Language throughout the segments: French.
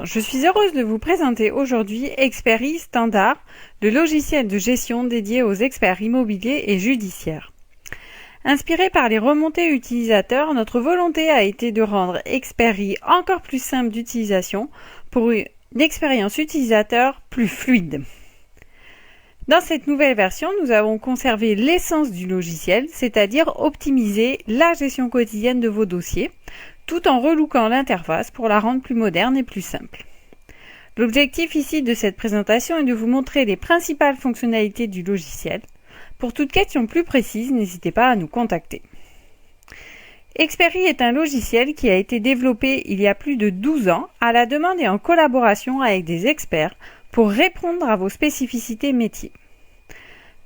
je suis heureuse de vous présenter aujourd'hui Expert Standard, le logiciel de gestion dédié aux experts immobiliers et judiciaires. Inspiré par les remontées utilisateurs, notre volonté a été de rendre Expert encore plus simple d'utilisation pour une expérience utilisateur plus fluide. Dans cette nouvelle version, nous avons conservé l'essence du logiciel, c'est-à-dire optimiser la gestion quotidienne de vos dossiers, tout en relookant l'interface pour la rendre plus moderne et plus simple. L'objectif ici de cette présentation est de vous montrer les principales fonctionnalités du logiciel. Pour toute question plus précise, n'hésitez pas à nous contacter. Expert est un logiciel qui a été développé il y a plus de 12 ans à la demande et en collaboration avec des experts pour répondre à vos spécificités métiers.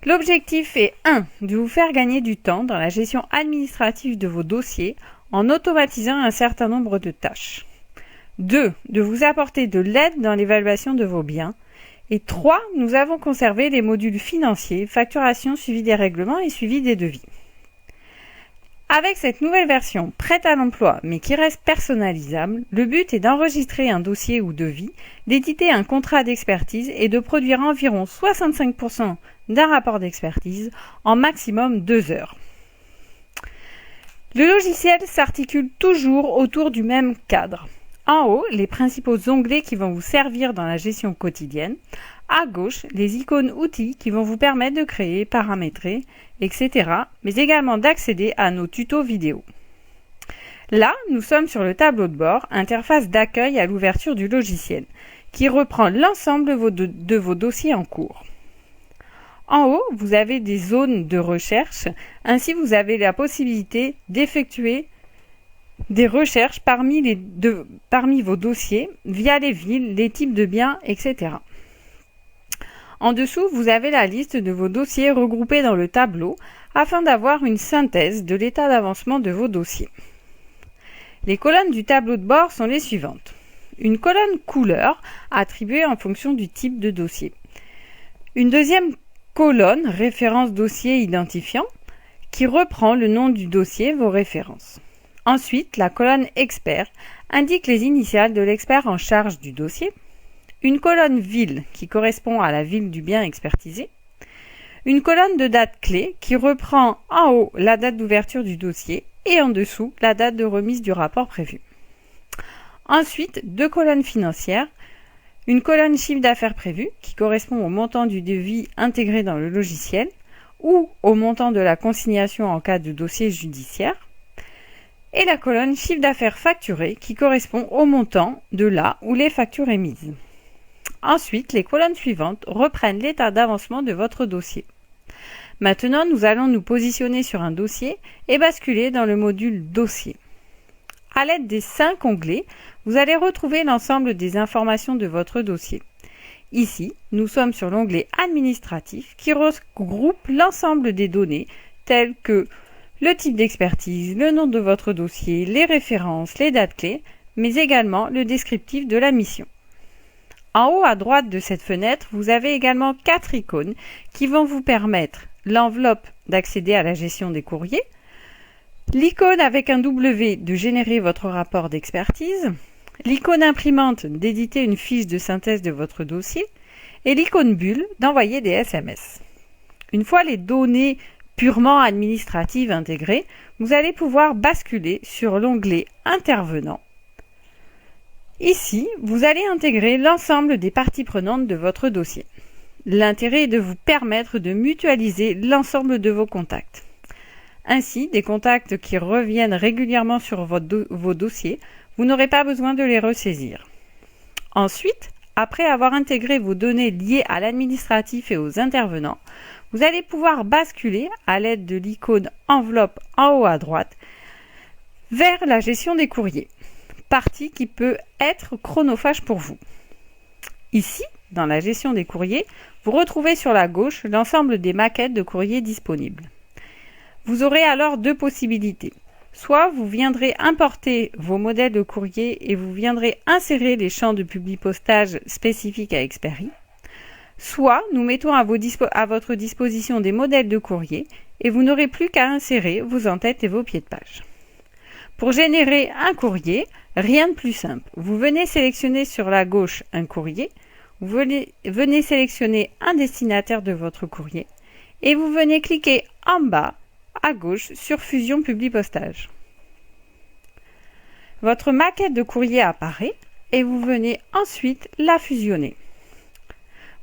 L'objectif est 1. De vous faire gagner du temps dans la gestion administrative de vos dossiers en automatisant un certain nombre de tâches. 2. De vous apporter de l'aide dans l'évaluation de vos biens. Et 3. Nous avons conservé les modules financiers, facturation, suivi des règlements et suivi des devis. Avec cette nouvelle version prête à l'emploi mais qui reste personnalisable, le but est d'enregistrer un dossier ou devis, d'éditer un contrat d'expertise et de produire environ 65% d'un rapport d'expertise en maximum 2 heures. Le logiciel s'articule toujours autour du même cadre. En haut, les principaux onglets qui vont vous servir dans la gestion quotidienne. À gauche, les icônes outils qui vont vous permettre de créer, paramétrer, etc. mais également d'accéder à nos tutos vidéo. Là, nous sommes sur le tableau de bord, interface d'accueil à l'ouverture du logiciel, qui reprend l'ensemble de vos dossiers en cours. En haut, vous avez des zones de recherche, ainsi vous avez la possibilité d'effectuer des recherches parmi vos dossiers via les villes, les types de biens, etc. En dessous, vous avez la liste de vos dossiers regroupés dans le tableau afin d'avoir une synthèse de l'état d'avancement de vos dossiers. Les colonnes du tableau de bord sont les suivantes. Une colonne couleur attribuée en fonction du type de dossier. Une deuxième colonne référence dossier identifiant qui reprend le nom du dossier, vos références. Ensuite, la colonne expert indique les initiales de l'expert en charge du dossier. Une colonne ville qui correspond à la ville du bien expertisé. Une colonne de date clé qui reprend en haut la date d'ouverture du dossier et en dessous la date de remise du rapport prévu. Ensuite, 2 colonnes financières. Une colonne chiffre d'affaires prévu qui correspond au montant du devis intégré dans le logiciel ou au montant de la consignation en cas de dossier judiciaire. Et la colonne chiffre d'affaires facturé qui correspond au montant de là où les factures émises. Ensuite, les colonnes suivantes reprennent l'état d'avancement de votre dossier. Maintenant, nous allons nous positionner sur un dossier et basculer dans le module dossier. À l'aide des 5 onglets, vous allez retrouver l'ensemble des informations de votre dossier. Ici, nous sommes sur l'onglet administratif qui regroupe l'ensemble des données telles que le type d'expertise, le nom de votre dossier, les références, les dates clés, mais également le descriptif de la mission. En haut à droite de cette fenêtre, vous avez également 4 icônes qui vont vous permettre l'enveloppe d'accéder à la gestion des courriers, l'icône avec un W de générer votre rapport d'expertise, l'icône imprimante d'éditer une fiche de synthèse de votre dossier et l'icône bulle d'envoyer des SMS. Une fois les données purement administratives intégrées, vous allez pouvoir basculer sur l'onglet Intervenant. Ici, vous allez intégrer l'ensemble des parties prenantes de votre dossier. L'intérêt est de vous permettre de mutualiser l'ensemble de vos contacts. Ainsi, des contacts qui reviennent régulièrement sur vos dossiers, vous n'aurez pas besoin de les ressaisir. Ensuite, après avoir intégré vos données liées à l'administratif et aux intervenants, vous allez pouvoir basculer à l'aide de l'icône enveloppe en haut à droite vers la gestion des courriers, partie qui peut être chronophage pour vous. Ici, dans la gestion des courriers, vous retrouvez sur la gauche l'ensemble des maquettes de courriers disponibles. Vous aurez alors 2 possibilités. Soit vous viendrez importer vos modèles de courrier et vous viendrez insérer les champs de publipostage spécifiques à Expert. Soit nous mettons à votre disposition des modèles de courrier et vous n'aurez plus qu'à insérer vos en-têtes et vos pieds de page. Pour générer un courrier, rien de plus simple. Vous venez sélectionner sur la gauche un courrier, vous venez sélectionner un destinataire de votre courrier et vous venez cliquer en bas à gauche sur Fusion Publi-Postage. Votre maquette de courrier apparaît et vous venez ensuite la fusionner.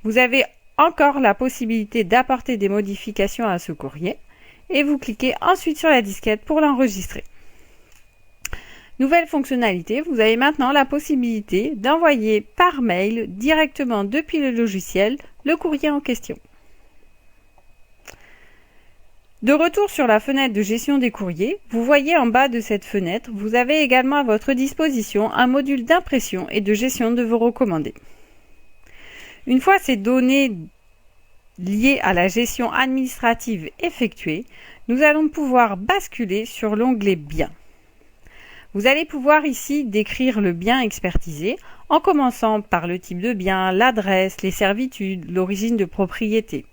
Vous avez encore la possibilité d'apporter des modifications à ce courrier et vous cliquez ensuite sur la disquette pour l'enregistrer. Nouvelle fonctionnalité, vous avez maintenant la possibilité d'envoyer par mail directement depuis le logiciel le courrier en question. De retour sur la fenêtre de gestion des courriers, vous voyez en bas de cette fenêtre, vous avez également à votre disposition un module d'impression et de gestion de vos recommandés. Une fois ces données liées à la gestion administrative effectuées, nous allons pouvoir basculer sur l'onglet Biens. Vous allez pouvoir ici décrire le bien expertisé en commençant par le type de bien, l'adresse, les servitudes, l'origine de propriété.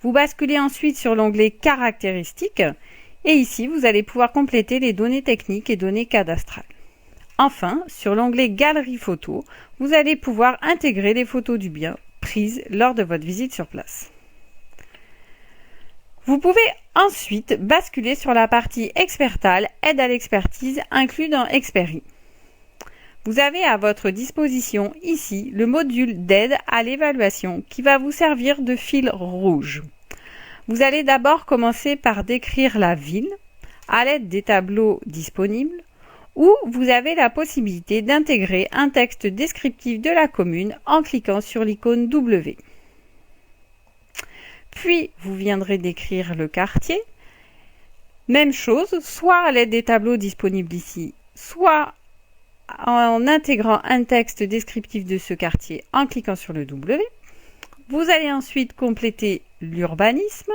Vous basculez ensuite sur l'onglet Caractéristiques et ici vous allez pouvoir compléter les données techniques et données cadastrales. Enfin, sur l'onglet Galerie photos, vous allez pouvoir intégrer les photos du bien prises lors de votre visite sur place. Vous pouvez ensuite basculer sur la partie Expertale, aide à l'expertise inclus dans Experi. Vous avez à votre disposition ici le module d'aide à l'évaluation qui va vous servir de fil rouge. Vous allez d'abord commencer par décrire la ville à l'aide des tableaux disponibles où vous avez la possibilité d'intégrer un texte descriptif de la commune en cliquant sur l'icône W. Puis, vous viendrez décrire le quartier. Même chose, soit à l'aide des tableaux disponibles ici, soit en intégrant un texte descriptif de ce quartier en cliquant sur le W. Vous allez ensuite compléter l'urbanisme,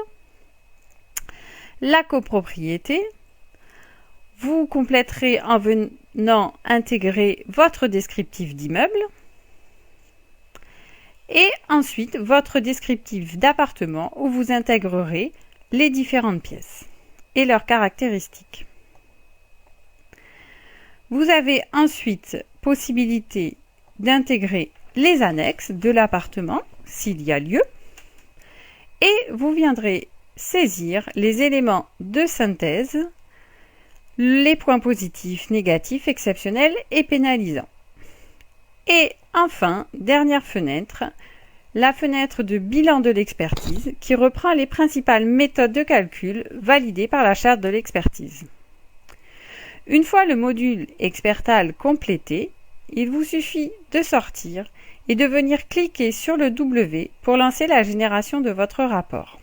la copropriété. Vous compléterez en venant intégrer votre descriptif d'immeuble. Et ensuite, votre descriptif d'appartement où vous intégrerez les différentes pièces et leurs caractéristiques. Vous avez ensuite possibilité d'intégrer les annexes de l'appartement s'il y a lieu et vous viendrez saisir les éléments de synthèse, les points positifs, négatifs, exceptionnels et pénalisants. Et enfin, dernière fenêtre, la fenêtre de bilan de l'expertise qui reprend les principales méthodes de calcul validées par la charte de l'expertise. Une fois le module Expertale complété, il vous suffit de sortir et de venir cliquer sur le W pour lancer la génération de votre rapport.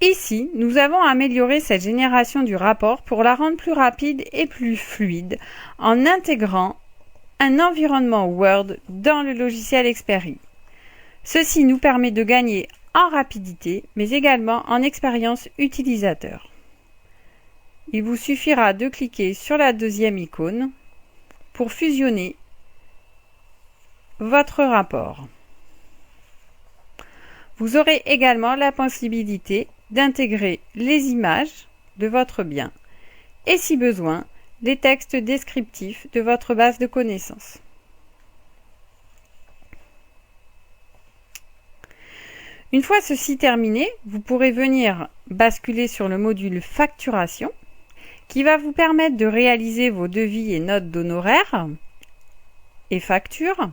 Ici, nous avons amélioré cette génération du rapport pour la rendre plus rapide et plus fluide en intégrant un environnement Word dans le logiciel Experi. Ceci nous permet de gagner en rapidité, mais également en expérience utilisateur. Il vous suffira de cliquer sur la deuxième icône pour fusionner votre rapport. Vous aurez également la possibilité d'intégrer les images de votre bien et, si besoin, les textes descriptifs de votre base de connaissances. Une fois ceci terminé, vous pourrez venir basculer sur le module Facturation qui va vous permettre de réaliser vos devis et notes d'honoraires et factures.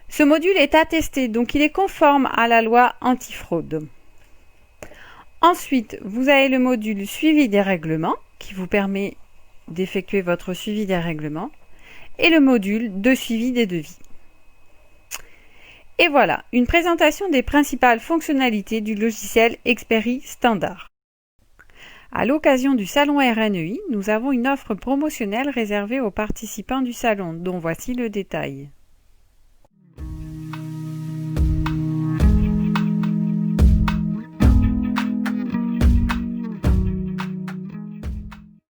Ce module est attesté, donc il est conforme à la loi antifraude. Ensuite, vous avez le module Suivi des règlements qui vous permet d'effectuer votre suivi des règlements et le module de suivi des devis. Et voilà, une présentation des principales fonctionnalités du logiciel Experi Standard. À l'occasion du salon RNEI, nous avons une offre promotionnelle réservée aux participants du salon, dont voici le détail.